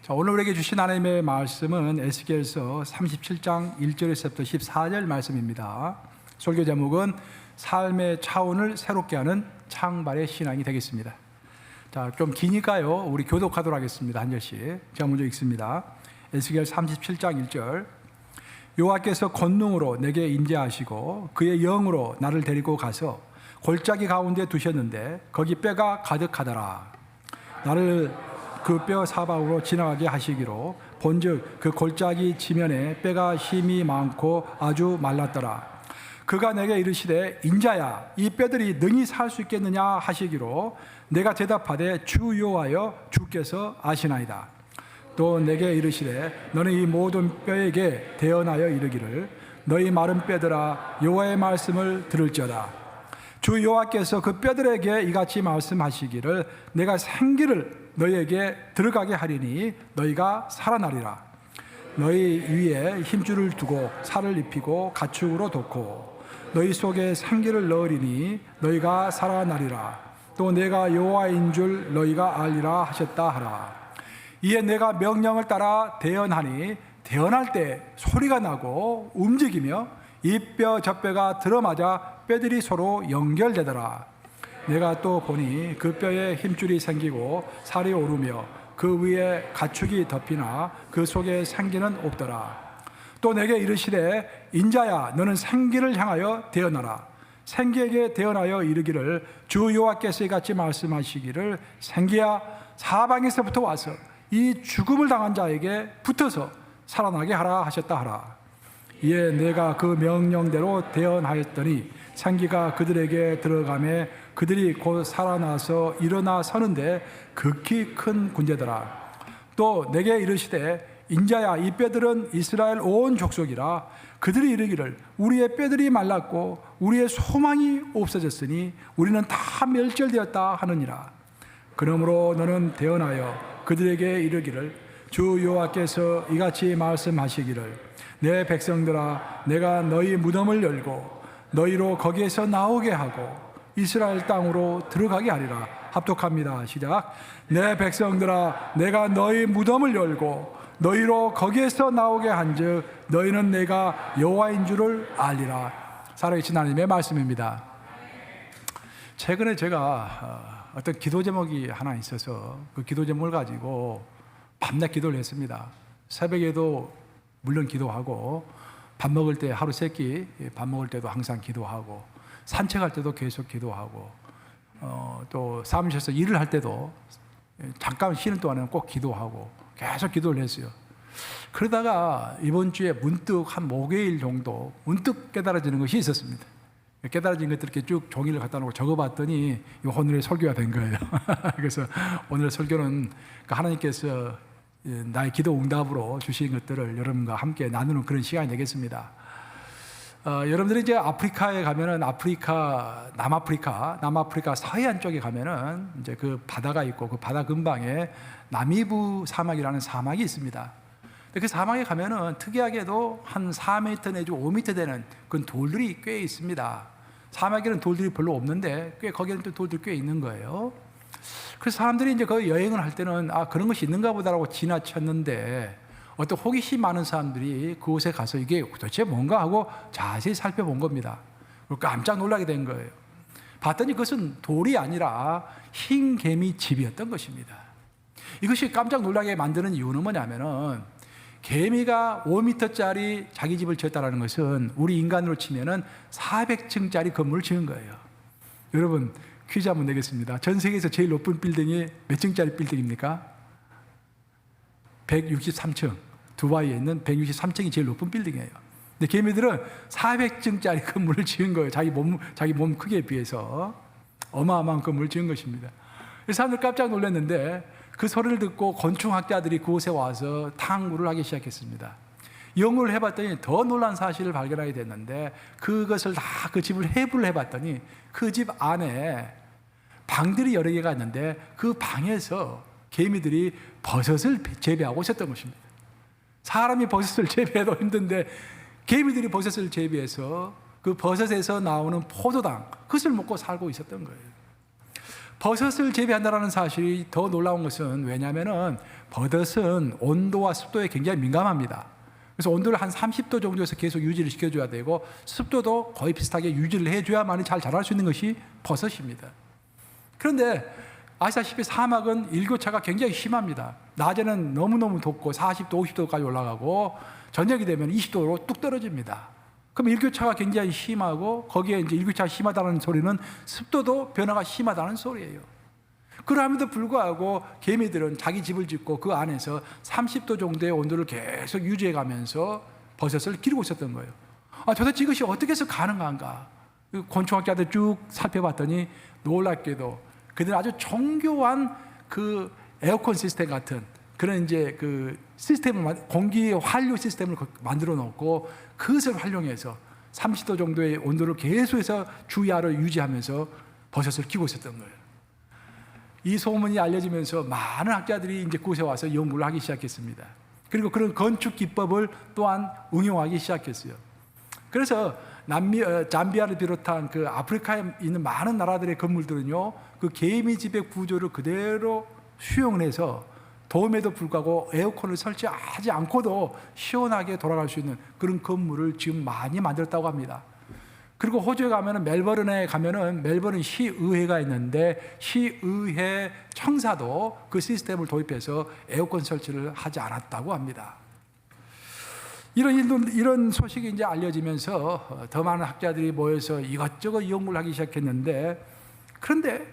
자, 오늘 우리에게 주신 하나님의 말씀은 에스겔서 37장 1절에서부터 14절 말씀입니다. 설교 제목은 삶의 차원을 새롭게 하는 창발의 신앙이 되겠습니다. 자, 좀 기니까요, 우리 교독하도록 하겠습니다. 한 절씩. 제가 먼저 읽습니다. 에스겔 37장 1절. 여호와께서 권능으로 내게 임재하시고 그의 영으로 나를 데리고 가서 골짜기 가운데 두셨는데 거기 뼈가 가득하더라. 나를 그 뼈 사방으로 지나가게 하시기로 본즉 그 골짜기 지면에 뼈가 힘이 많고 아주 말랐더라. 그가 내게 이르시되 인자야 이 뼈들이 능히 살 수 있겠느냐 하시기로 내가 대답하되 주 여호와여 주께서 아시나이다. 또 내게 이르시되 너는 이 모든 뼈에게 대언하여 이르기를 너희 마른 뼈들아 여호와의 말씀을 들을지어다. 주 여호와께서 그 뼈들에게 이같이 말씀하시기를 내가 생기를 너희에게 들어가게 하리니 너희가 살아나리라. 너희 위에 힘줄을 두고 살을 입히고 가축으로 돋고 너희 속에 생기를 넣으리니 너희가 살아나리라. 또 내가 여호와인 줄 너희가 알리라 하셨다 하라. 이에 내가 명령을 따라 대언하니 대언할 때 소리가 나고 움직이며 이 뼈 저 뼈가 들어맞아 뼈들이 서로 연결되더라. 내가 또 보니 그 뼈에 힘줄이 생기고 살이 오르며 그 위에 가축이 덮이나 그 속에 생기는 없더라. 또 내게 이르시되 인자야 너는 생기를 향하여 대언하라. 생기에게 대언하여 이르기를 주 여호와께서 이같이 말씀하시기를 생기야 사방에서부터 와서 이 죽음을 당한 자에게 붙어서 살아나게 하라 하셨다 하라. 이에 내가 그 명령대로 대언하였더니 생기가 그들에게 들어가매 그들이 곧 살아나서 일어나 서는데 극히 큰 군대더라. 또 내게 이르시되 인자야 이 뼈들은 이스라엘 온 족속이라. 그들이 이르기를 우리의 뼈들이 말랐고 우리의 소망이 없어졌으니 우리는 다 멸절되었다 하느니라. 그러므로 너는 대언하여 그들에게 이르기를 주 여호와께서 이같이 말씀하시기를 내 백성들아 내가 너희 무덤을 열고 너희로 거기에서 나오게 하고 이스라엘 땅으로 들어가게 하리라. 합독합니다. 시작. 내 백성들아 내가 너희 무덤을 열고 너희로 거기에서 나오게 한즉 너희는 내가 여호와인 줄을 알리라. 살아계신 하나님의 말씀입니다. 최근에 제가 어떤 기도 제목이 하나 있어서 그 기도 제목을 가지고 밤낮 기도를 했습니다. 새벽에도 물론 기도하고 밥 먹을 때 하루 세 끼 밥 먹을 때도 항상 기도하고 산책할 때도 계속 기도하고 또 사무실에서 일을 할 때도 잠깐 쉬는 동안에는 꼭 기도하고 계속 기도를 했어요. 그러다가 이번 주에 문득 한 목요일 정도 문득 깨달아지는 것이 있었습니다. 깨달아진 것들 이렇게 쭉 종이를 갖다 놓고 적어봤더니 오늘의 설교가 된 거예요. 그래서 오늘 설교는 하나님께서 나의 기도 응답으로 주신 것들을 여러분과 함께 나누는 그런 시간이 되겠습니다. 여러분들이 이제 아프리카에 가면은 남아프리카 서해안 쪽에 가면은 이제 그 바다가 있고 그 바다 근방에 나미부 사막이라는 사막이 있습니다. 그 사막에 가면은 특이하게도 한 4m 내지 5m 되는 그런 돌들이 꽤 있습니다. 사막에는 돌들이 별로 없는데 거기에는 또 돌들이 꽤 있는 거예요. 그래서 사람들이 이제 그 여행을 할 때는 그런 것이 있는가 보다라고 지나쳤는데 어떤 호기심 많은 사람들이 그곳에 가서 이게 도대체 뭔가 하고 자세히 살펴본 겁니다. 그리고 깜짝 놀라게 된 거예요. 봤더니 그것은 돌이 아니라 흰 개미 집이었던 것입니다. 이것이 깜짝 놀라게 만드는 이유는 뭐냐면은 개미가 5m짜리 자기 집을 지었다는 것은 우리 인간으로 치면은 400층짜리 건물을 지은 거예요. 여러분 퀴즈 한번 내겠습니다. 전 세계에서 제일 높은 빌딩이 몇 층짜리 빌딩입니까? 163층. 두바이에 있는 163층이 제일 높은 빌딩이에요. 근데 개미들은 400층짜리 건물을 지은 거예요. 자기 몸 크기에 비해서 어마어마한 건물을 지은 것입니다. 사람들 깜짝 놀랐는데 그 소리를 듣고 곤충학자들이 그곳에 와서 탐구를 하기 시작했습니다. 연구를 해봤더니 더 놀란 사실을 발견하게 됐는데 그것을 다 그 집을 해부를 해봤더니 그 집 안에 방들이 여러 개가 있는데 그 방에서 개미들이 버섯을 재배하고 있었던 것입니다. 사람이 버섯을 재배해도 힘든데 개미들이 버섯을 재배해서 그 버섯에서 나오는 포도당 그것을 먹고 살고 있었던 거예요. 버섯을 재배한다는 사실이 더 놀라운 것은 왜냐하면 버섯은 온도와 습도에 굉장히 민감합니다. 그래서 온도를 한 30도 정도에서 계속 유지를 시켜줘야 되고 습도도 거의 비슷하게 유지를 해줘야만 잘 자랄 수 있는 것이 버섯입니다. 그런데 아시다시피 사막은 일교차가 굉장히 심합니다. 낮에는 너무너무 덥고 40도, 50도까지 올라가고 저녁이 되면 20도로 뚝 떨어집니다. 그럼 일교차가 굉장히 심하고 거기에 이제 일교차가 심하다는 소리는 습도도 변화가 심하다는 소리예요. 그럼에도 불구하고 개미들은 자기 집을 짓고 그 안에서 30도 정도의 온도를 계속 유지해 가면서 버섯을 기르고 있었던 거예요. 도대체 이것이 어떻게 해서 가능한가? 곤충학자들 쭉 살펴봤더니 놀랍게도 그들은 아주 정교한 그 에어컨 시스템 같은 그런 이제 그 시스템을 공기 환류 시스템을 만들어 놓고 그것을 활용해서 30도 정도의 온도를 계속해서 주야로 유지하면서 버섯을 키우고 있었던 거예요. 이 소문이 알려지면서 많은 학자들이 이제 그곳에 와서 연구를 하기 시작했습니다. 그리고 그런 건축 기법을 또한 응용하기 시작했어요. 그래서 잠비아를 비롯한 그 아프리카에 있는 많은 나라들의 건물들은요, 그 개미집의 구조를 그대로 수용을 해서 더움에도 불구하고 에어컨을 설치하지 않고도 시원하게 돌아갈 수 있는 그런 건물을 지금 많이 만들었다고 합니다. 그리고 호주에 가면은 멜버른에 가면은 멜버른 시의회가 있는데 시의회 청사도 그 시스템을 도입해서 에어컨 설치를 하지 않았다고 합니다. 이런 소식이 이제 알려지면서 더 많은 학자들이 모여서 이것저것 연구를 하기 시작했는데, 그런데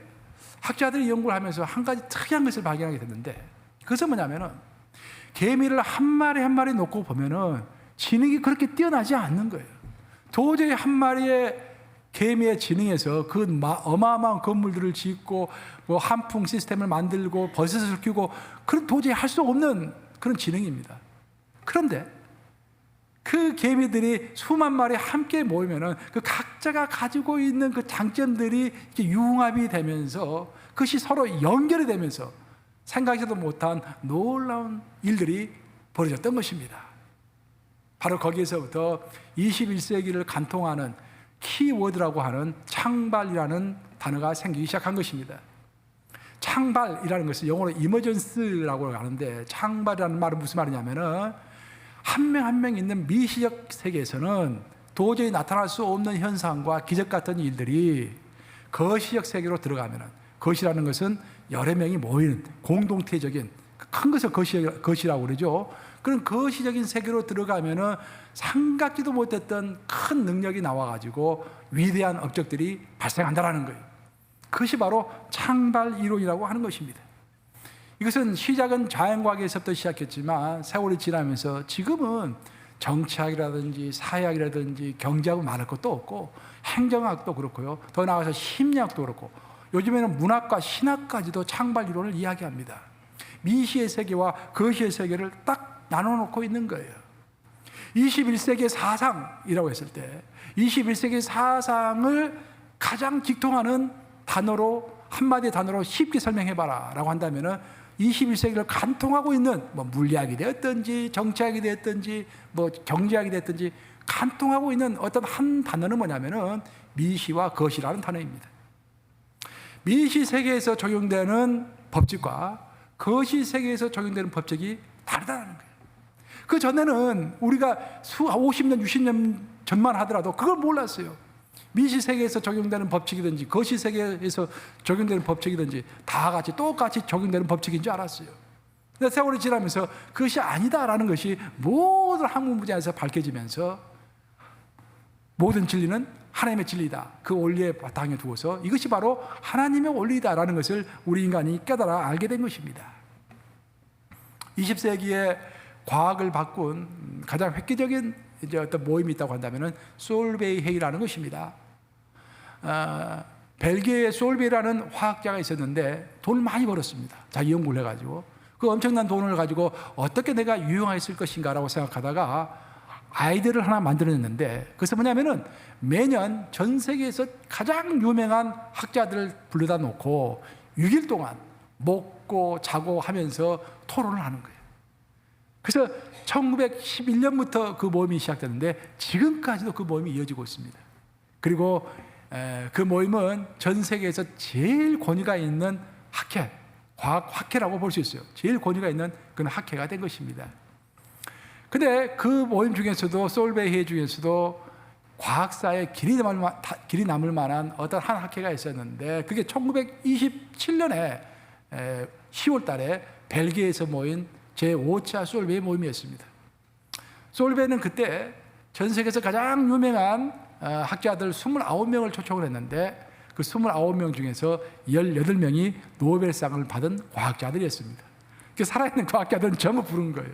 학자들이 연구를 하면서 한 가지 특이한 것을 발견하게 됐는데, 그것은 뭐냐면은 개미를 한 마리 한 마리 놓고 보면은 지능이 그렇게 뛰어나지 않는 거예요. 도저히 한 마리의 개미의 지능에서 그 어마어마한 건물들을 짓고 뭐 한풍 시스템을 만들고 버섯을 키우고 그런 도저히 할 수 없는 그런 지능입니다. 그런데 그 개미들이 수만 마리 함께 모이면은 그 각자가 가지고 있는 그 장점들이 이렇게 융합이 되면서 그것이 서로 연결이 되면서 생각지도 못한 놀라운 일들이 벌어졌던 것입니다. 바로 거기에서부터 21세기를 간통하는 키워드라고 하는 창발이라는 단어가 생기기 시작한 것입니다. 창발이라는 것은 영어로 이머전스라고 하는데, 창발이라는 말은 무슨 말이냐면은 한 명 한 명 있는 미시적 세계에서는 도저히 나타날 수 없는 현상과 기적 같은 일들이 거시적 세계로 들어가면은, 거시라는 것은 여러 명이 모이는 공동체적인 큰 것을 거시라고 그러죠. 그런 거시적인 세계로 들어가면은 생각지도 못했던 큰 능력이 나와가지고 위대한 업적들이 발생한다라는 거예요. 그것이 바로 창발 이론이라고 하는 것입니다. 이것은 시작은 자연과학에서부터 시작했지만 세월이 지나면서 지금은 정치학이라든지 사회학이라든지 경제학은 말할 것도 없고 행정학도 그렇고요. 더 나아가서 심리학도 그렇고 요즘에는 문학과 신학까지도 창발 이론을 이야기합니다. 미시의 세계와 거시의 세계를 딱 나눠놓고 있는 거예요. 21세기의 사상이라고 했을 때 21세기의 사상을 가장 직통하는 단어로, 한마디의 단어로 쉽게 설명해봐라 라고 한다면 21세기를 간통하고 있는 뭐 물리학이 되었든지 정치학이 되었든지 뭐 경제학이 되었든지 간통하고 있는 어떤 한 단어는 뭐냐면은 미시와 거시라는 단어입니다. 미시 세계에서 적용되는 법칙과 거시 세계에서 적용되는 법칙이 다르다는 거예요. 그 전에는 우리가 50년, 60년 전만 하더라도 그걸 몰랐어요. 미시 세계에서 적용되는 법칙이든지 거시 세계에서 적용되는 법칙이든지 다 같이 똑같이 적용되는 법칙인 줄 알았어요. 근데 세월이 지나면서 그것이 아니다라는 것이 모든 학문 분야에서 밝혀지면서 모든 진리는 하나님의 진리다. 그 원리에 바탕에 두어서 이것이 바로 하나님의 원리다라는 것을 우리 인간이 깨달아 알게 된 것입니다. 20세기에 과학을 바꾼 가장 획기적인 이제 어떤 모임이 있다고 한다면은 솔베이 회의라는 것입니다. 벨기에의 솔베이라는 화학자가 있었는데 돈을 많이 벌었습니다. 자기 연구를 해가지고 그 엄청난 돈을 가지고 어떻게 내가 유용했을 것인가라고 생각하다가 아이디어를 하나 만들어냈는데 그것은 뭐냐면은 매년 전 세계에서 가장 유명한 학자들을 불러다 놓고 6일 동안 먹고 자고 하면서 토론을 하는 거예요. 그래서 1911년부터 그 모임이 시작됐는데 지금까지도 그 모임이 이어지고 있습니다. 그리고 그 모임은 전 세계에서 제일 권위가 있는 학회, 과학 학회라고 볼 수 있어요. 제일 권위가 있는 그런 학회가 된 것입니다. 근데 그 모임 중에서도 솔베이 회의 중에서도 과학사에 길이 남을 만한 어떤 한 학회가 있었는데 그게 1927년에 10월 달에 벨기에에서 모인 제5차 솔베이 모임이었습니다. 솔베이는 그때 전 세계에서 가장 유명한 학자들 29명을 초청을 했는데 그 29명 중에서 18명이 노벨상을 받은 과학자들이었습니다. 그 살아있는 과학자들은 전부 부른 거예요.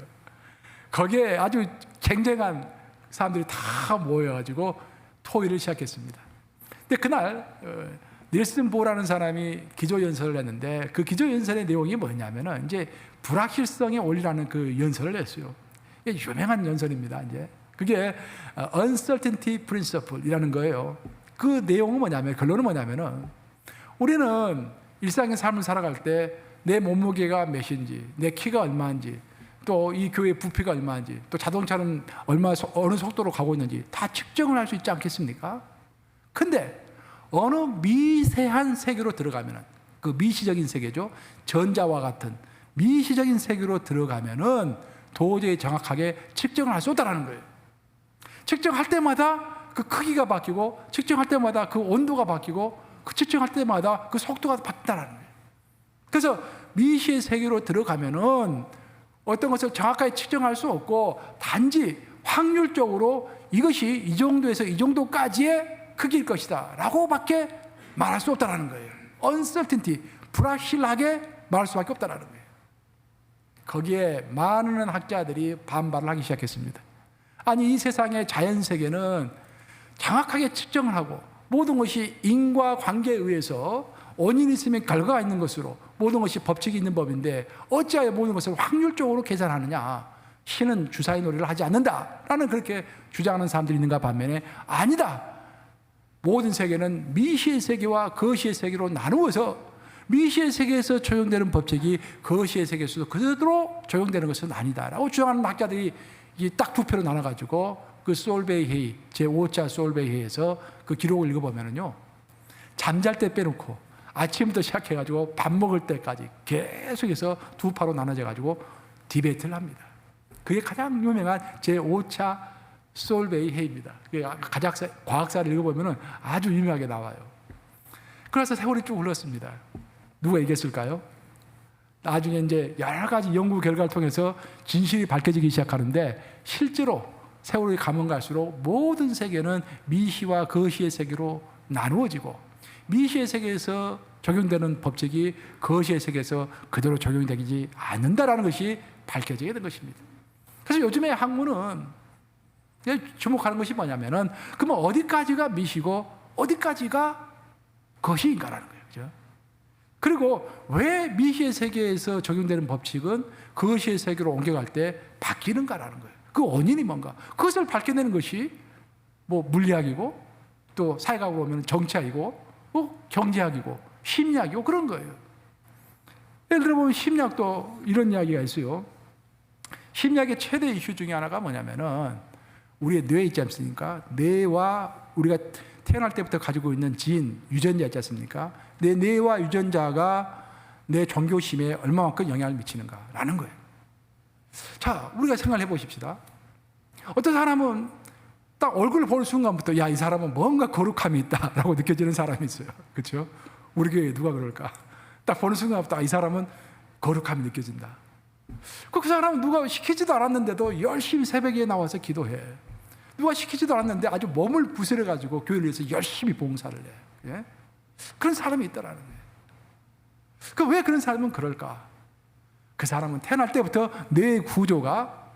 거기에 아주 쟁쟁한 사람들이 다 모여가지고 토의를 시작했습니다. 근데 그날 닐슨 보라는 사람이 기조연설을 했는데 그 기조연설의 내용이 뭐냐면은 이제 불확실성의 원리라는 그 연설을 했어요. 이게 유명한 연설입니다. 이제 그게 uncertainty principle이라는 거예요. 그 내용은 뭐냐면 결론은 뭐냐면은 우리는 일상의 삶을 살아갈 때 내 몸무게가 몇인지, 내 키가 얼마인지, 또 이 교회의 부피가 얼마인지, 또 자동차는 어느 속도로 가고 있는지 다 측정을 할 수 있지 않겠습니까? 근데 어느 미세한 세계로 들어가면은 그 미시적인 세계죠. 전자와 같은 미시적인 세계로 들어가면은 도저히 정확하게 측정을 할 수 없다는 거예요. 측정할 때마다 그 크기가 바뀌고, 측정할 때마다 그 온도가 바뀌고, 그 측정할 때마다 그 속도가 바뀐다는 거예요. 그래서 미시의 세계로 들어가면은 어떤 것을 정확하게 측정할 수 없고 단지 확률적으로 이것이 이 정도에서 이 정도까지의 크기일 것이다 라고 밖에 말할 수 없다는 거예요. uncertainty, 불확실하게 말할 수밖에 없다는 거예요. 거기에 많은 학자들이 반발을 하기 시작했습니다. 아니 이 세상의 자연세계는 정확하게 측정을 하고 모든 것이 인과관계에 의해서 원인이 있으면 결과가 있는 것으로 모든 것이 법칙이 있는 법인데 어찌하여 모든 것을 확률적으로 계산하느냐. 신은 주사위 놀이를 하지 않는다라는 그렇게 주장하는 사람들이 있는가 반면에 아니다. 모든 세계는 미시의 세계와 거시의 세계로 나누어서 미시의 세계에서 적용되는 법칙이 거시의 세계에서도 그대로 적용되는 것은 아니다라고 주장하는 학자들이 딱 두 표로 나눠가지고 그 솔베이 회의, 제5차 솔베이 회의에서 그 기록을 읽어보면은요, 잠잘 때 빼놓고 아침부터 시작해가지고 밥 먹을 때까지 계속해서 두 파로 나눠져가지고 디베이트를 합니다. 그게 가장 유명한 제5차 솔베이 회의입니다. 과학사를 읽어보면 아주 유명하게 나와요. 그래서 세월이 쭉 흘렀습니다. 누가 이겼을까요? 나중에 이제 여러 가지 연구 결과를 통해서 진실이 밝혀지기 시작하는데 실제로 세월이 가면 갈수록 모든 세계는 미시와 거시의 세계로 나누어지고 미시의 세계에서 적용되는 법칙이 거시의 세계에서 그대로 적용되지 않는다라는 것이 밝혀지게 된 것입니다. 그래서 요즘에 학문은 주목하는 것이 뭐냐면은 그러면 어디까지가 미시고 어디까지가 거시인가라는 거예요. 그죠? 그리고 왜 미시의 세계에서 적용되는 법칙은 거시의 세계로 옮겨갈 때 바뀌는가라는 거예요. 그 원인이 뭔가? 그것을 밝혀내는 것이 뭐 물리학이고 또 사회학으로 보면 정치학이고 경제학이고 심리학이고 그런 거예요. 예를 들어 보면 심리학도 이런 이야기가 있어요. 심리학의 최대 이슈 중에 하나가 뭐냐면은 우리의 뇌 있지 않습니까? 뇌와 우리가 태어날 때부터 가지고 있는 진, 유전자 있지 않습니까? 내 뇌와 유전자가 내 종교심에 얼마만큼 영향을 미치는가라는 거예요. 자, 우리가 생각해 보십시다. 어떤 사람은 딱 얼굴을 보는 순간부터 야, 이 사람은 뭔가 거룩함이 있다라고 느껴지는 사람이 있어요. 그렇죠? 우리 교회에 누가 그럴까? 딱 보는 순간부터 이 사람은 거룩함이 느껴진다. 그 사람은 누가 시키지도 않았는데도 열심히 새벽에 나와서 기도해. 누가 시키지도 않았는데 아주 몸을 부스려가지고 교회를 위해서 열심히 봉사를 해. 예? 그런 사람이 있다라는 거예요. 왜 그런 사람은 그럴까? 그 사람은 태어날 때부터 뇌 구조가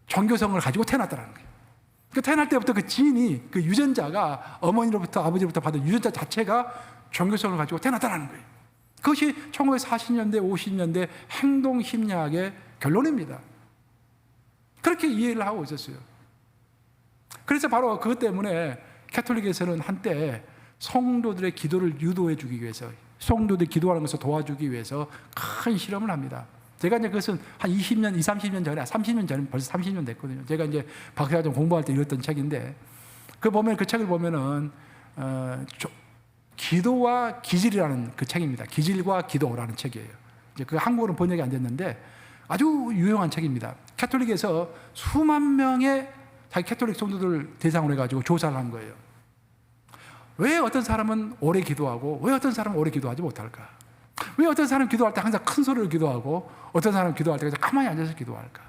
종교성을 가지고 태어났다는 거예요. 태어날 때부터 그 지인이, 그 유전자가 어머니로부터 아버지로부터 받은 유전자 자체가 종교성을 가지고 태어났다는 거예요. 그것이 1940년대, 50년대 행동 심리학의 결론입니다. 그렇게 이해를 하고 있었어요. 그래서 바로 그것 때문에 가톨릭에서는 한때 성도들의 기도를 유도해 주기 위해서, 성도들이 기도하는 것을 도와주기 위해서 큰 실험을 합니다. 제가 이제 그것은 한 20년, 30년 전에, 30년 전에 벌써 30년 됐거든요. 제가 이제 박사과정 공부할 때 읽었던 책인데, 그 책을 보면은, 기도와 기질이라는 그 책입니다. 기질과 기도라는 책이에요. 이제 그 한국어는 번역이 안 됐는데 아주 유용한 책입니다. 캐톨릭에서 수만 명의 자기 캐톨릭 성도들 대상으로 해가지고 조사를 한 거예요. 왜 어떤 사람은 오래 기도하고 왜 어떤 사람은 오래 기도하지 못할까? 왜 어떤 사람은 기도할 때 항상 큰 소리로 기도하고 어떤 사람은 기도할 때 그냥 가만히 앉아서 기도할까?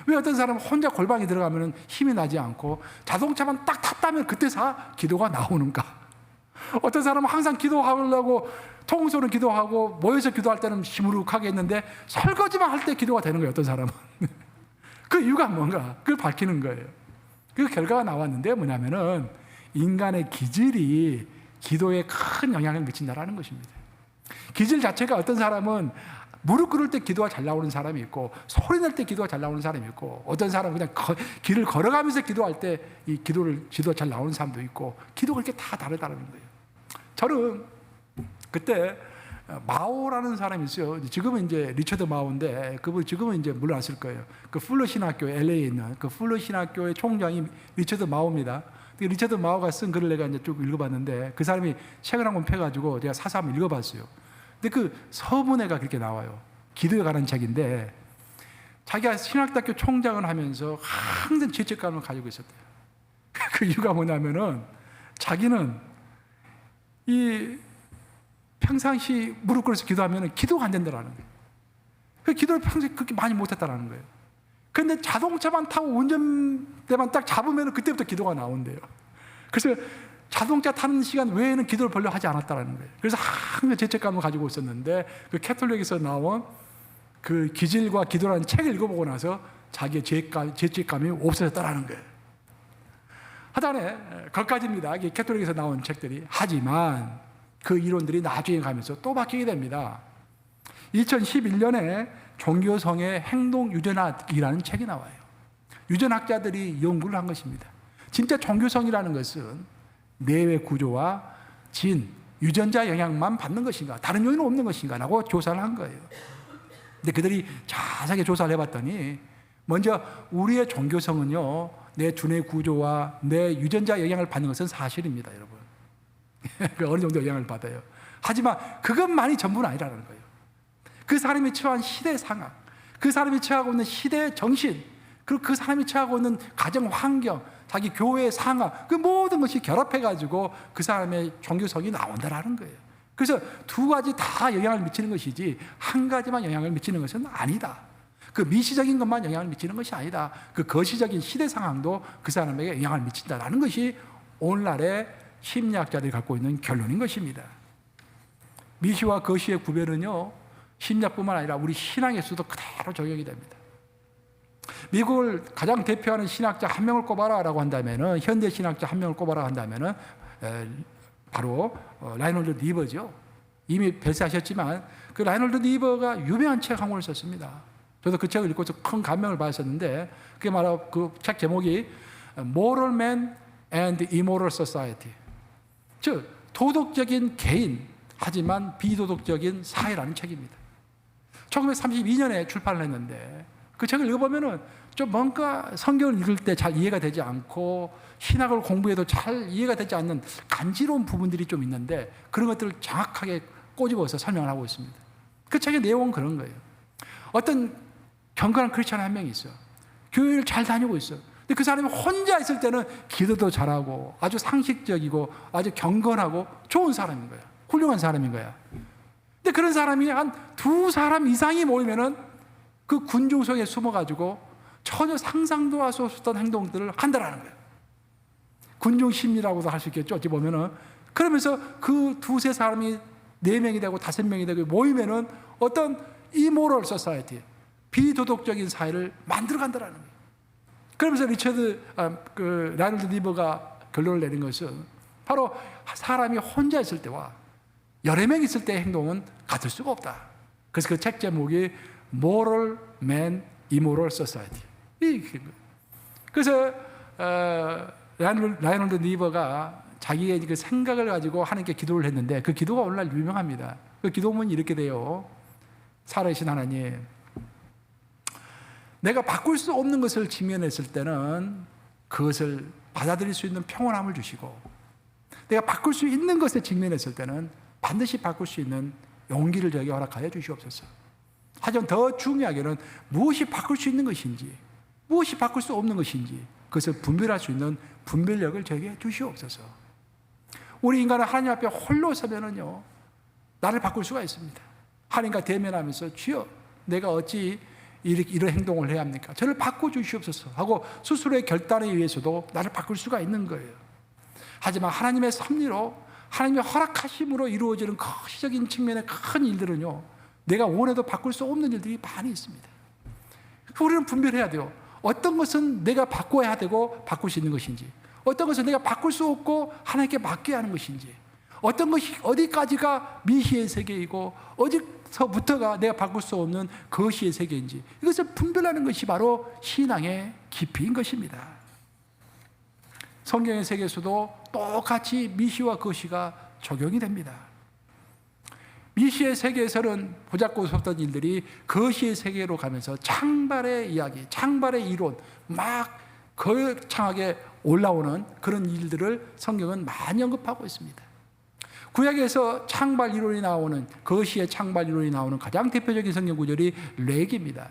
왜 어떤 사람은 혼자 골방에 들어가면 힘이 나지 않고 자동차만 딱 탔다면 그때서 기도가 나오는가? 어떤 사람은 항상 기도하려고 통소는 기도하고 모여서 기도할 때는 시무룩하게 했는데 설거지만 할 때 기도가 되는 거예요. 어떤 사람은. 그 이유가 뭔가? 그걸 밝히는 거예요. 그 결과가 나왔는데 뭐냐면은 인간의 기질이 기도에 큰 영향을 미친다라는 것입니다. 기질 자체가 어떤 사람은 무릎 꿇을 때 기도가 잘 나오는 사람이 있고 소리 낼 때 기도가 잘 나오는 사람이 있고 어떤 사람은 그냥 길을 걸어가면서 기도할 때 이 기도가 잘 나오는 사람도 있고 기도가 그렇게 다 다르다는 거예요. 저는 그때 마오라는 사람이 있어요. 지금은 이제 리처드 마오인데 그분 지금은 이제 물러났을 거예요. 그 풀러 신학교 LA에 있는 그 풀러 신학교의 총장이 리처드 마오입니다. 리처드 마오가 쓴 글을 내가 이제 쭉 읽어봤는데 그 사람이 책을 한 권 펴가지고 제가 사서 한번 읽어봤어요. 근데 그 서문회가 그렇게 나와요. 기도에 관한 책인데 자기가 신학대학교 총장을 하면서 항상 죄책감을 가지고 있었대요. 그 이유가 뭐냐면은 자기는 이 평상시 무릎 꿇어서 기도하면 기도가 안 된다라는 거예요. 그 기도를 평소에 그렇게 많이 못했다라는 거예요. 그런데 자동차만 타고 운전대만 딱 잡으면 그때부터 기도가 나온대요. 그래서 자동차 타는 시간 외에는 기도를 별로 하지 않았다라는 거예요. 그래서 항상 죄책감을 가지고 있었는데 그 캐톨릭에서 나온 그 기질과 기도라는 책을 읽어보고 나서 자기의 죄책감이 없어졌다라는 거예요. 하단에 거기까지입니다. 이게 캐톨릭에서 나온 책들이. 하지만 그 이론들이 나중에 가면서 또 바뀌게 됩니다. 2011년에 종교성의 행동 유전학이라는 책이 나와요. 유전학자들이 연구를 한 것입니다. 진짜 종교성이라는 것은 내외 구조와 진, 유전자 영향만 받는 것인가, 다른 요인은 없는 것인가 라고 조사를 한 거예요. 근데 그들이 자세하게 조사를 해봤더니 먼저 우리의 종교성은요, 내 두뇌 구조와 내 유전자 영향을 받는 것은 사실입니다, 여러분. 어느 정도 영향을 받아요. 하지만 그것만이 전부는 아니라는 거예요. 그 사람이 처한 시대 상황, 그 사람이 처하고 있는 시대 정신, 그리고 그 사람이 처하고 있는 가정 환경, 자기 교회의 상황, 그 모든 것이 결합해가지고 그 사람의 종교성이 나온다라는 거예요. 그래서 두 가지 다 영향을 미치는 것이지 한 가지만 영향을 미치는 것은 아니다. 그 미시적인 것만 영향을 미치는 것이 아니다. 그 거시적인 시대 상황도 그 사람에게 영향을 미친다라는 것이 오늘날의 심리학자들이 갖고 있는 결론인 것입니다. 미시와 거시의 구별은요, 심리학뿐만 아니라 우리 신앙에서도 그대로 적용이 됩니다. 미국을 가장 대표하는 신학자 한 명을 꼽아라라고 한다면은, 현대 신학자 한 명을 꼽아라 한다면은 바로 라이놀드 니버죠. 이미 별세하셨지만 그 라이놀드 니버가 유명한 책 한 권을 썼습니다. 저도 그 책을 읽고서 큰 감명을 받았었는데 그게 바로 그 책 제목이 Moral Man and Immoral Society, 즉 도덕적인 개인 하지만 비도덕적인 사회라는 책입니다. 1932년에 출판을 했는데 그 책을 읽어보면은 좀 뭔가 성경을 읽을 때 잘 이해가 되지 않고 신학을 공부해도 잘 이해가 되지 않는 간지러운 부분들이 좀 있는데 그런 것들을 정확하게 꼬집어서 설명을 하고 있습니다. 그 책의 내용은 그런 거예요. 어떤 경건한 크리스찬 한 명이 있어요. 교회를 잘 다니고 있어요. 근데 그 사람이 혼자 있을 때는 기도도 잘하고 아주 상식적이고 아주 경건하고 좋은 사람인 거야. 훌륭한 사람인 거야. 근데 그런 사람이 한 두 사람 이상이 모이면은 그 군중 속에 숨어가지고 전혀 상상도 할 수 없었던 행동들을 한다라는 거예요. 군중 심리라고도 할 수 있겠죠. 어찌 보면은. 그러면서 그 두세 사람이 4명이 되고 5명이 되고 모이면은 어떤 immoral society, 비도덕적인 사회를 만들어간다라는 거예요. 그러면서 라이놀드 니버가 결론을 내린 것은 바로 사람이 혼자 있을 때와 여러 명 있을 때의 행동은 같을 수가 없다. 그래서 그 책 제목이 Moral Man, Immoral Society. 그래서 라이놀드 니버가 자기의 그 생각을 가지고 하나님께 기도를 했는데 그 기도가 오늘날 유명합니다. 그 기도문이 이렇게 돼요. 살아계신 하나님, 내가 바꿀 수 없는 것을 직면했을 때는 그것을 받아들일 수 있는 평온함을 주시고 내가 바꿀 수 있는 것에 직면했을 때는 반드시 바꿀 수 있는 용기를 저에게 허락하여 주시옵소서. 하지만 더 중요하게는 무엇이 바꿀 수 있는 것인지, 무엇이 바꿀 수 없는 것인지 그것을 분별할 수 있는 분별력을 저에게 주시옵소서. 우리 인간은 하나님 앞에 홀로 서면은요, 나를 바꿀 수가 있습니다. 하나님과 대면하면서 주여, 내가 어찌 이런 행동을 해야 합니까? 저를 바꿔주시옵소서 하고 스스로의 결단에 의해서도 나를 바꿀 수가 있는 거예요. 하지만 하나님의 섭리로, 하나님의 허락하심으로 이루어지는 거시적인 측면의 큰 일들은요, 내가 원해도 바꿀 수 없는 일들이 많이 있습니다. 우리는 분별해야 돼요. 어떤 것은 내가 바꿔야 되고 바꿀 수 있는 것인지, 어떤 것은 내가 바꿀 수 없고 하나님께 맡겨야 하는 것인지, 어떤 것이 어디까지가 미시의 세계이고 어디서부터가 내가 바꿀 수 없는 거시의 세계인지, 이것을 분별하는 것이 바로 신앙의 깊이인 것입니다. 성경의 세계에서도 똑같이 미시와 거시가 적용이 됩니다. 미시의 세계에서는 보잘것 없었던 일들이 거시의 세계로 가면서 창발의 이야기, 창발의 이론 막 거창하게 올라오는 그런 일들을 성경은 많이 언급하고 있습니다. 구약에서 창발 이론이 나오는, 거시의 창발 이론이 나오는 가장 대표적인 성경 구절이 레기입니다.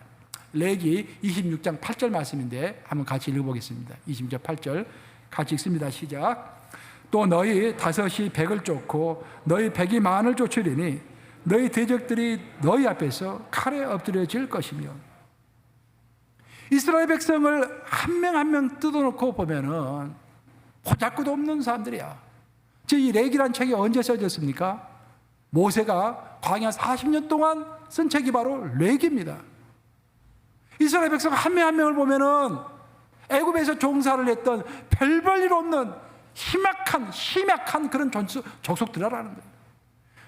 레기 26장 8절 말씀인데 한번 같이 읽어보겠습니다. 26장 8절 같이 읽습니다. 시작. 또 너희 다섯이 백을 쫓고 너희 백이 만을 쫓으리니 너희 대적들이 너희 앞에서 칼에 엎드려질 것이며. 이스라엘 백성을 한 명 한 명 뜯어놓고 보면은 보잘것 없는 사람들이야. 이 레기란 책이 언제 써졌습니까? 모세가 광야 40년 동안 쓴 책이 바로 레기입니다. 이스라엘 백성 한 명 한 명을 보면은 애굽에서 종사를 했던 별 볼 일 없는 심약한 그런 족속들이라는 거예요.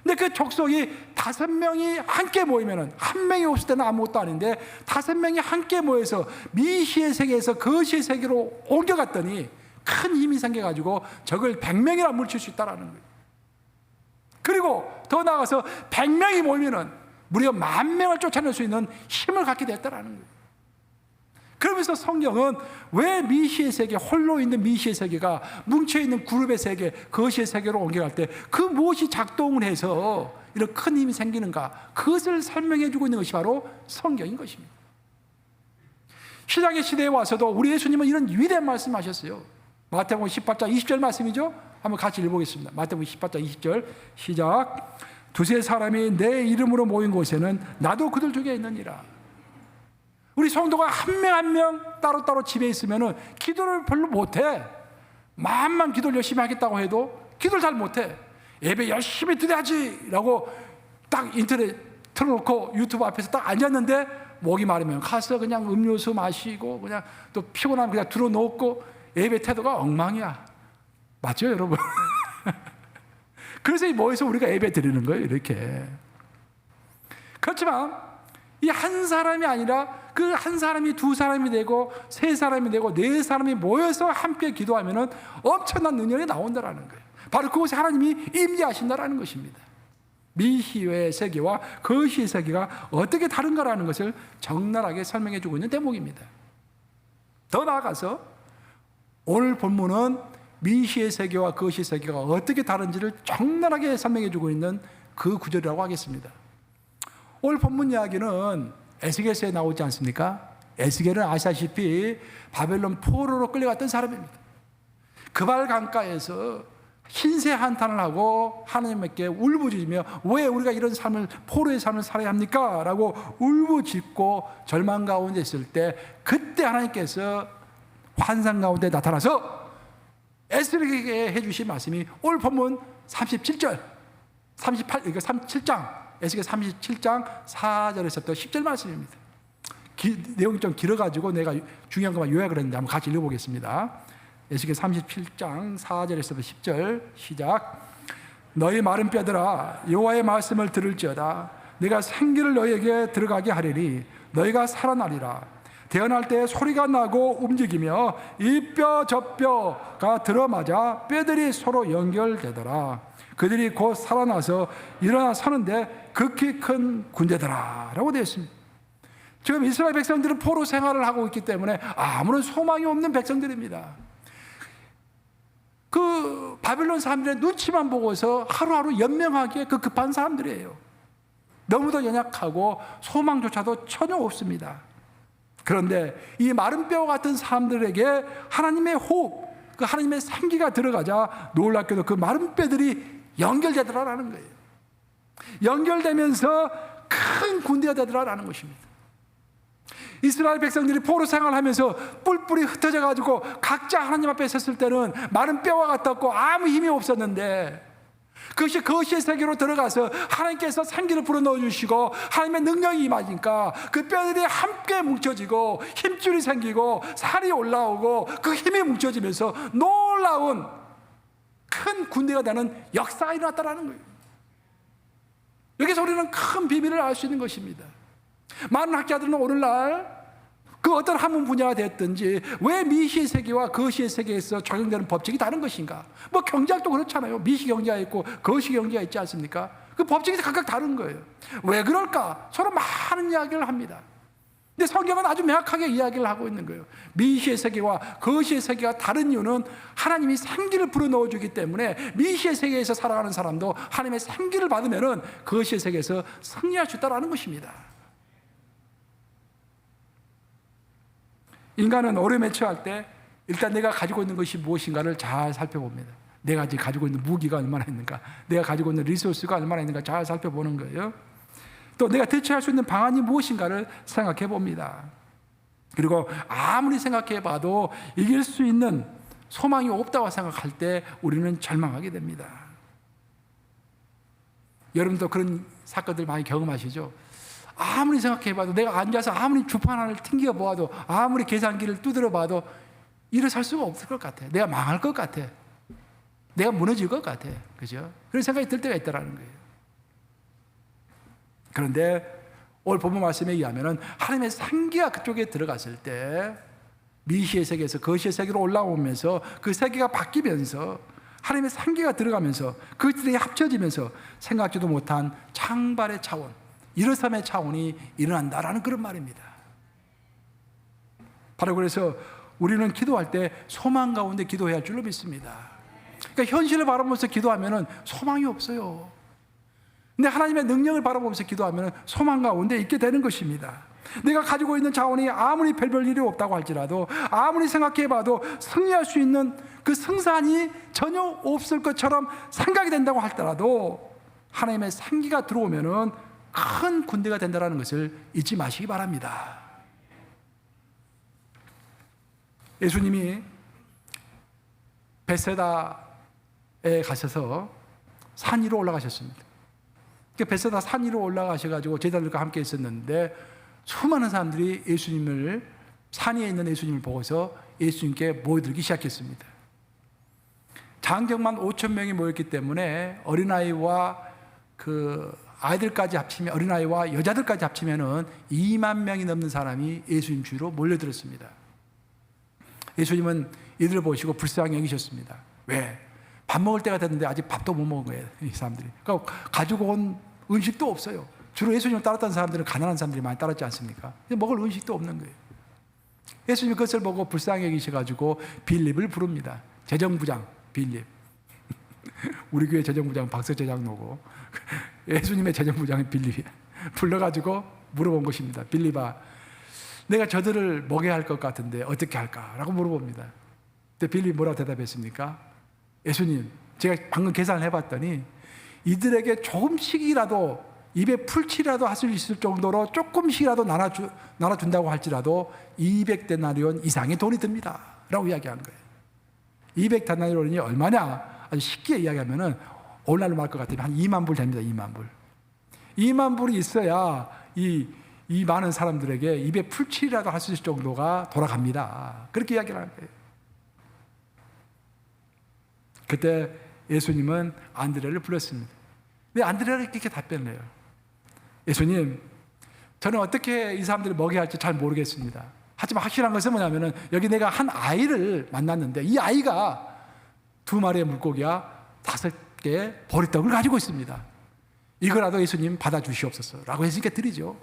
근데 그 족속이 5명이 함께 모이면은, 한 명이 없을 때는 아무것도 아닌데 5명이 함께 모여서 미시의 세계에서 거시의 세계로 옮겨갔더니 큰 힘이 생겨가지고 적을 100명이나 물칠 수 있다는 거예요. 그리고 더 나아가서 100명이 모이면은 무려 10,000명을 쫓아낼 수 있는 힘을 갖게 됐다는 거예요. 그러면서 성경은 왜 미시의 세계, 홀로 있는 미시의 세계가 뭉쳐있는 그룹의 세계, 거시의 세계로 옮겨갈 때 그 무엇이 작동을 해서 이런 큰 힘이 생기는가, 그것을 설명해 주고 있는 것이 바로 성경인 것입니다. 신약의 시대에 와서도 우리 예수님은 이런 위대한 말씀 하셨어요. 마태복음 18장 20절 말씀이죠. 한번 같이 읽어보겠습니다. 마태복음 18장 20절 시작. 두세 사람이 내 이름으로 모인 곳에는 나도 그들 중에 있느니라. 우리 성도가 한 명 한 명 따로따로 집에 있으면 기도를 별로 못해. 마음만 기도를 열심히 하겠다고 해도 기도를 잘 못해. 예배 열심히 드려야지 라고 딱 인터넷 틀어놓고 유튜브 앞에서 딱 앉았는데 목이 마르면 가서 그냥 음료수 마시고 그냥 또 피곤하면 그냥 들어놓고 예배 태도가 엉망이야. 맞죠 여러분? 그래서 뭐해서 우리가 예배 드리는 거예요 이렇게. 그렇지만 이 한 사람이 아니라 그 한 사람이 두 사람이 되고 세 사람이 되고 네 사람이 모여서 함께 기도하면은 엄청난 능력이 나온다라는 거예요. 바로 그곳에 하나님이 임재하신다라는 것입니다. 미시의 세계와 거시의 세계가 어떻게 다른가라는 것을 적나라하게 설명해 주고 있는 대목입니다. 더 나아가서 오늘 본문은 미시의 세계와 거시의 세계가 어떻게 다른지를 적나라하게 설명해 주고 있는 그 구절이라고 하겠습니다. 오늘 본문 이야기는 에스겔서에 나오지 않습니까? 에스겔은 아시다시피 바벨론 포로로 끌려갔던 사람입니다. 그발 강가에서 흰새 한탄을 하고 하나님께 울부짖으며 왜 우리가 이런 삶을, 포로의 삶을 살아야 합니까? 라고 울부짖고 절망 가운데 있을 때 그때 하나님께서 환상 가운데 나타나서 에스겔에게 해주신 말씀이 오늘 본문 37절 37장 에스겔 37장 4절에서부터 10절 말씀입니다. 내용이 좀 길어가지고 내가 중요한 것만 요약을 했는데 한번 같이 읽어보겠습니다. 에스겔 37장 4절에서부터 10절 시작. 너희 마른 뼈들아 여호와의 말씀을 들을지어다. 내가 생기를 너희에게 들어가게 하리니 너희가 살아나리라. 태어날 때 소리가 나고 움직이며 이 뼈 저 뼈가 들어맞아 뼈들이 서로 연결되더라. 그들이 곧 살아나서 일어나 서는데 극히 큰 군대더라 라고 되어 있습니다. 지금 이스라엘 백성들은 포로 생활을 하고 있기 때문에 아무런 소망이 없는 백성들입니다. 그 바빌론 사람들의 눈치만 보고서 하루하루 연명하기에 그 급한 사람들이에요. 너무도 연약하고 소망조차도 전혀 없습니다. 그런데 이 마른 뼈와 같은 사람들에게 하나님의 호흡, 그 하나님의 생기가 들어가자 놀랍게도 그 마른 뼈들이 연결되더라라는 거예요. 연결되면서 큰 군대가 되더라라는 것입니다. 이스라엘 백성들이 포로 생활하면서 뿔뿔이 흩어져 가지고 각자 하나님 앞에 섰을 때는 마른 뼈와 같았고 아무 힘이 없었는데, 그것이 거시의 세계로 들어가서 하나님께서 생기를 불어넣어 주시고 하나님의 능력이 임하니까 그 뼈들이 함께 뭉쳐지고 힘줄이 생기고 살이 올라오고 그 힘이 뭉쳐지면서 놀라운 큰 군대가 되는 역사가 일어났다는 거예요. 여기서 우리는 큰 비밀을 알 수 있는 것입니다. 많은 학자들은 오늘날 그 어떤 학문 분야가 됐든지 왜 미시의 세계와 거시의 세계에서 적용되는 법칙이 다른 것인가? 뭐 경제학도 그렇잖아요. 미시 경제가 있고 거시 경제가 있지 않습니까? 그 법칙이 각각 다른 거예요. 왜 그럴까? 서로 많은 이야기를 합니다. 근데 성경은 아주 명확하게 이야기를 하고 있는 거예요. 미시의 세계와 거시의 세계가 다른 이유는 하나님이 생기를 불어넣어 주기 때문에 미시의 세계에서 살아가는 사람도 하나님의 생기를 받으면은 거시의 세계에서 승리할 수 있다는 것입니다. 인간은 어려움에 처할 때 일단 내가 가지고 있는 것이 무엇인가를 잘 살펴봅니다. 내가 지금 가지고 있는 무기가 얼마나 있는가, 내가 가지고 있는 리소스가 얼마나 있는가 잘 살펴보는 거예요. 또 내가 대처할 수 있는 방안이 무엇인가를 생각해 봅니다. 그리고 아무리 생각해 봐도 이길 수 있는 소망이 없다고 생각할 때 우리는 절망하게 됩니다. 여러분도 그런 사건들 많이 경험하시죠? 아무리 생각해 봐도, 내가 앉아서 아무리 주판 하나를 튕겨 보아도, 아무리 계산기를 두드려 봐도 일어설 수가 없을 것 같아. 내가 망할 것 같아. 내가 무너질 것 같아. 그죠? 그런 생각이 들 때가 있다는 거예요. 그런데 오늘 본문 말씀에 의하면 하나님의 생기가 그쪽에 들어갔을 때 미시의 세계에서 거시의 세계로 올라오면서 그 세계가 바뀌면서 하나님의 생기가 들어가면서 그들이 합쳐지면서 생각지도 못한 창발의 차원, 일어섬의 차원이 일어난다라는 그런 말입니다. 바로 그래서 우리는 기도할 때 소망 가운데 기도해야 할 줄로 믿습니다. 그러니까 현실을 바라보면서 기도하면 소망이 없어요. 근데 하나님의 능력을 바라보면서 기도하면 소망 가운데 있게 되는 것입니다. 내가 가지고 있는 자원이 아무리 별별 일이 없다고 할지라도, 아무리 생각해봐도 승리할 수 있는 그 승산이 전혀 없을 것처럼 생각이 된다고 할지라도 하나님의 생기가 들어오면은 큰 군대가 된다는 것을 잊지 마시기 바랍니다. 예수님이 베세다에 가셔서 산 위로 올라가셨습니다. 베세다 산 위로 올라가셔가지고 제자들과 함께 있었는데 수많은 사람들이 예수님을, 산 위에 있는 예수님을 보고서 예수님께 모여들기 시작했습니다. 장정만 5천 명이 모였기 때문에 어린아이와 그 아이들까지 합치면, 어린아이와 여자들까지 합치면은 2만 명이 넘는 사람이 예수님 주위로 몰려들었습니다. 예수님은 이들을 보시고 불쌍히 여기셨습니다. 왜? 밥 먹을 때가 됐는데 아직 밥도 못 먹은 거예요, 이 사람들이. 그러니까 가지고 온 음식도 없어요. 주로 예수님을 따랐던 사람들은 가난한 사람들이 많이 따랐지 않습니까? 먹을 음식도 없는 거예요. 예수님이 그것을 보고 불쌍히 여기셔가지고 빌립을 부릅니다. 재정부장 빌립. 우리 교회 재정부장은 박서재장로고 예수님의 재정부장은 빌립이 불러가지고 물어본 것입니다. 빌립아, 내가 저들을 먹여야 할 것 같은데 어떻게 할까라고 물어봅니다. 근데 빌립이 뭐라고 대답했습니까? 예수님, 제가 방금 계산을 해봤더니 이들에게 조금씩이라도 입에 풀칠이라도 할 수 있을 정도로 조금씩이라도 나눠준다고 할지라도 200데나리온 이상의 돈이 듭니다 라고 이야기한 거예요. 200데나리온이 얼마냐? 아주 쉽게 이야기하면은 오늘날로 말할 것 같으면 한 2만 불 됩니다. 2만 불. 2만 불이 있어야 이 많은 사람들에게 입에 풀칠이라도 할 수 있을 정도가 돌아갑니다. 그렇게 이야기를 하는 거예요. 그때 예수님은 안드레를 불렀습니다. 근데 안드레가 이렇게 답변을 해요. 예수님, 저는 어떻게 이 사람들을 먹여야 할지 잘 모르겠습니다. 하지만 확실한 것은 뭐냐면은 여기 내가 한 아이를 만났는데 이 아이가 2마리의 물고기와 5개의 보리떡을 가지고 있습니다. 이거라도 예수님 받아주시옵소서 라고 예수님께 드리죠.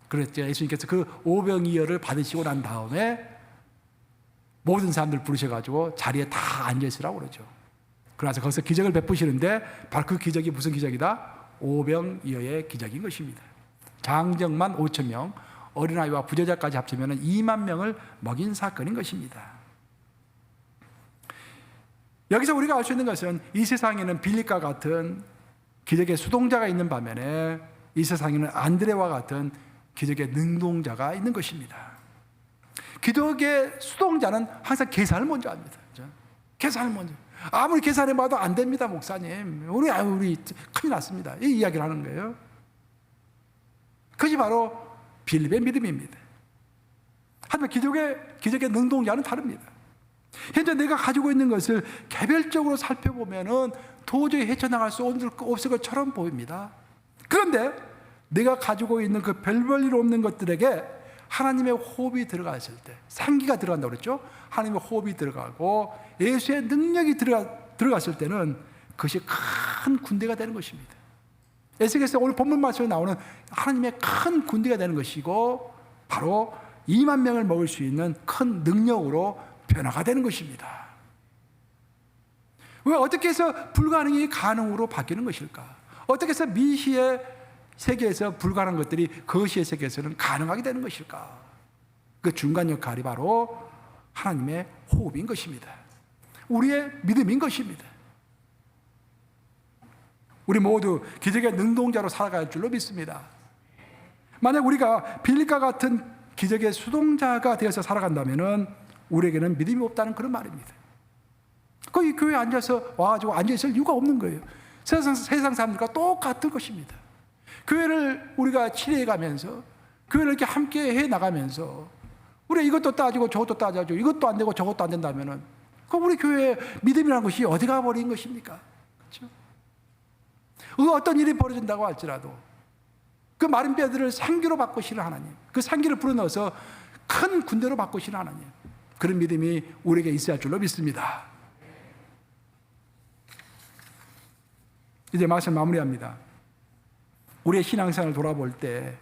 그랬죠. 예수님께서 그 오병이어를 받으시고 난 다음에 모든 사람들 부르셔가지고 자리에 다 앉아있으라고 그러죠. 그래서 거기서 기적을 베푸시는데 바로 그 기적이 무슨 기적이다? 오병이어의 기적인 것입니다. 장정만 5천 명, 어린아이와 부재자까지 합치면 2만 명을 먹인 사건인 것입니다. 여기서 우리가 알 수 있는 것은 이 세상에는 빌립과 같은 기적의 수동자가 있는 반면에 이 세상에는 안드레와 같은 기적의 능동자가 있는 것입니다. 기적의 수동자는 항상 계산을 먼저 합니다. 그렇죠? 계산을 먼저. 아무리 계산해봐도 안 됩니다, 목사님. 우리 큰일 났습니다. 이 이야기를 하는 거예요. 그것이 바로 빌립의 믿음입니다. 하지만 기적의 능동자는 다릅니다. 현재 내가 가지고 있는 것을 개별적으로 살펴보면은 도저히 헤쳐나갈 수 없을 것처럼 보입니다. 그런데 내가 가지고 있는 그 별볼일 없는 것들에게 하나님의 호흡이 들어갔을 때, 생기가 들어간다고 그랬죠? 하나님의 호흡이 들어가고 예수의 능력이 들어갔을 때는 그것이 큰 군대가 되는 것입니다. 에스겔서 오늘 본문 말씀에 나오는 하나님의 큰 군대가 되는 것이고 바로 2만 명을 먹을 수 있는 큰 능력으로 변화가 되는 것입니다. 왜 어떻게 해서 불가능이 가능으로 바뀌는 것일까? 어떻게 해서 미시의 세계에서 불가능한 것들이 거시의 세계에서는 가능하게 되는 것일까? 그 중간 역할이 바로 하나님의 호흡인 것입니다. 우리의 믿음인 것입니다. 우리 모두 기적의 능동자로 살아갈 줄로 믿습니다. 만약 우리가 빌립과 같은 기적의 수동자가 되어서 살아간다면 우리에게는 믿음이 없다는 그런 말입니다. 거기 교회에 와가지고 앉아있을 이유가 없는 거예요. 세상 사람들과 똑같은 것입니다. 교회를 우리가 치료해가면서 교회를 이렇게 함께 해나가면서 우리 이것도 따지고 저것도 따져가지고 이것도 안 되고 저것도 안 된다면은 그럼 우리 교회의 믿음이라는 것이 어디 가버린 것입니까? 그렇죠? 어떤 일이 벌어진다고 할지라도 그 마른 뼈들을 생기로 바꾸시는 하나님, 그 생기를 불어넣어서 큰 군대로 바꾸시는 하나님, 그런 믿음이 우리에게 있어야 할 줄로 믿습니다. 이제 말씀 마무리합니다. 우리의 신앙생활을 돌아볼 때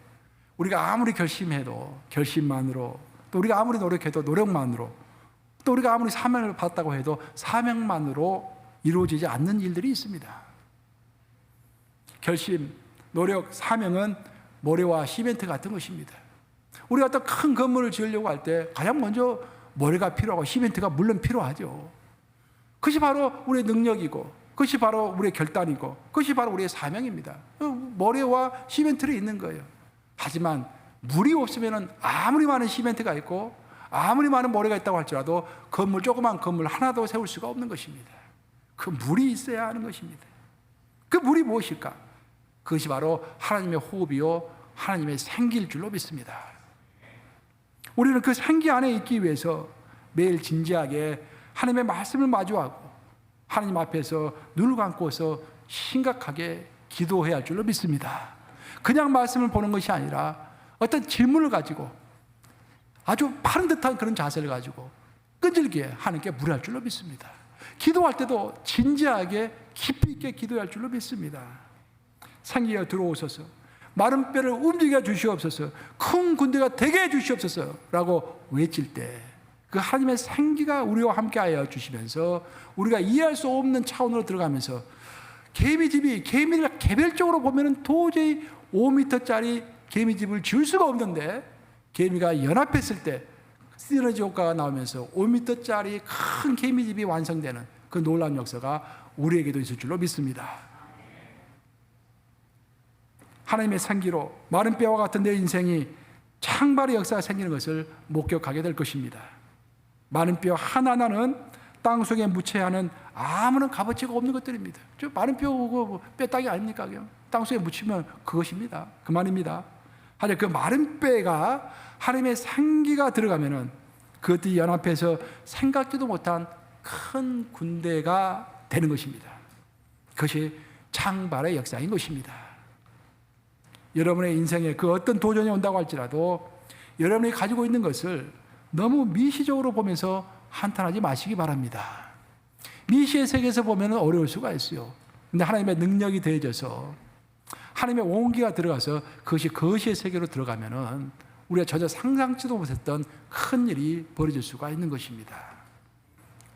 우리가 아무리 결심해도 결심만으로, 또 우리가 아무리 노력해도 노력만으로, 또 우리가 아무리 사명을 받았다고 해도 사명만으로 이루어지지 않는 일들이 있습니다. 결심, 노력, 사명은 모래와 시멘트 같은 것입니다. 우리가 어떤 큰 건물을 지으려고 할 때 가장 먼저 모래가 필요하고 시멘트가 물론 필요하죠. 그것이 바로 우리의 능력이고 그것이 바로 우리의 결단이고 그것이 바로 우리의 사명입니다. 모래와 시멘트를 있는 거예요. 하지만 물이 없으면 아무리 많은 시멘트가 있고 아무리 많은 모래가 있다고 할지라도 조그만 건물 하나도 세울 수가 없는 것입니다. 그 물이 있어야 하는 것입니다. 그 물이 무엇일까? 그것이 바로 하나님의 호흡이요 하나님의 생기일 줄로 믿습니다. 우리는 그 생기 안에 있기 위해서 매일 진지하게 하나님의 말씀을 마주하고 하나님 앞에서 눈을 감고서 심각하게 기도해야 할 줄로 믿습니다. 그냥 말씀을 보는 것이 아니라 어떤 질문을 가지고 아주 파른 듯한 그런 자세를 가지고 끈질기게 하나님께 물어할 줄로 믿습니다. 기도할 때도 진지하게 깊이 있게 기도할 줄로 믿습니다. 생기가 들어오소서, 마른 뼈를 움직여 주시옵소서, 큰 군대가 되게 해 주시옵소서 라고 외칠 때 그 하나님의 생기가 우리와 함께하여 주시면서 우리가 이해할 수 없는 차원으로 들어가면서 개미를 개별적으로 보면 도저히 5m짜리 개미집을 지을 수가 없는데 개미가 연합했을 때 시너지 효과가 나오면서 5m짜리 큰 개미집이 완성되는 그 놀라운 역사가 우리에게도 있을 줄로 믿습니다. 하나님의 생기로 마른 뼈와 같은 내 인생이 창발의 역사가 생기는 것을 목격하게 될 것입니다. 마른 뼈 하나하나는 땅속에 묻혀야 하는 아무런 값어치가 없는 것들입니다. 저 마른 뼈딱이 아닙니까? 그냥 땅속에 묻히면 그것입니다. 그만입니다. 하지만 그 마른 뼈가 하나님의 생기가 들어가면은 그것들이 연합해서 생각지도 못한 큰 군대가 되는 것입니다. 그것이 창발의 역사인 것입니다. 여러분의 인생에 그 어떤 도전이 온다고 할지라도 여러분이 가지고 있는 것을 너무 미시적으로 보면서 한탄하지 마시기 바랍니다. 미시의 세계에서 보면 어려울 수가 있어요. 근데 하나님의 능력이 더해져서 하나님의 온기가 들어가서 그것이 거시의 세계로 들어가면은 우리가 전혀 상상치도 못했던 큰 일이 벌어질 수가 있는 것입니다.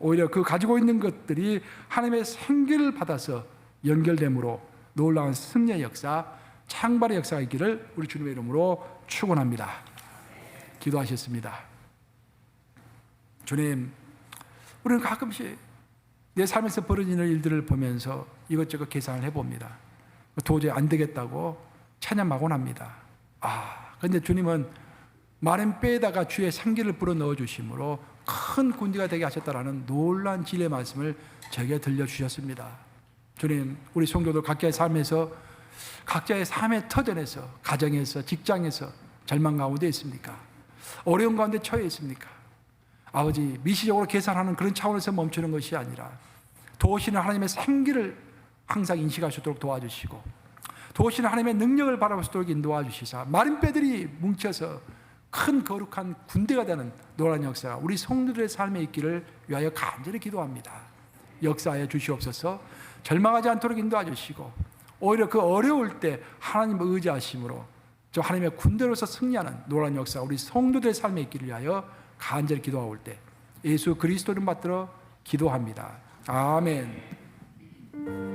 오히려 그 가지고 있는 것들이 하나님의 생기를 받아서 연결됨으로 놀라운 승리의 역사, 창발의 역사가 있기를 우리 주님의 이름으로 축원합니다. 기도하셨습니다. 주님, 우리는 가끔씩 내 삶에서 벌어지는 일들을 보면서 이것저것 계산을 해봅니다. 도저히 안 되겠다고 찬양하곤 합니다. 그런데 주님은 마른 뼈에다가 주의 생기를 불어 넣어 주심으로 큰 군대가 되게 하셨다라는 놀라운 진리의 말씀을 제게 들려주셨습니다. 주님, 우리 성도들 각자의 삶에서, 각자의 삶의 터전에서, 가정에서, 직장에서 절망 가운데 있습니까? 어려운 가운데 처해 있습니까? 아버지, 미시적으로 계산하는 그런 차원에서 멈추는 것이 아니라 도우시는 하나님의 생기를 항상 인식할 수 있도록 도와주시고, 도우시는 하나님의 능력을 바라볼 수 있도록 인도해 주시사 마른 뼈들이 뭉쳐서 큰 거룩한 군대가 되는 놀라운 역사가 우리 성도들의 삶에 있기를 위하여 간절히 기도합니다. 역사하여 주시옵소서. 절망하지 않도록 인도해 주시고, 오히려 그 어려울 때 하나님을 의지하심으로 저 하나님의 군대로서 승리하는 놀라운 역사가 우리 성도들의 삶에 있기를 위하여 간절히 기도하올 때 예수 그리스도 이름 받들어 기도합니다. 아멘.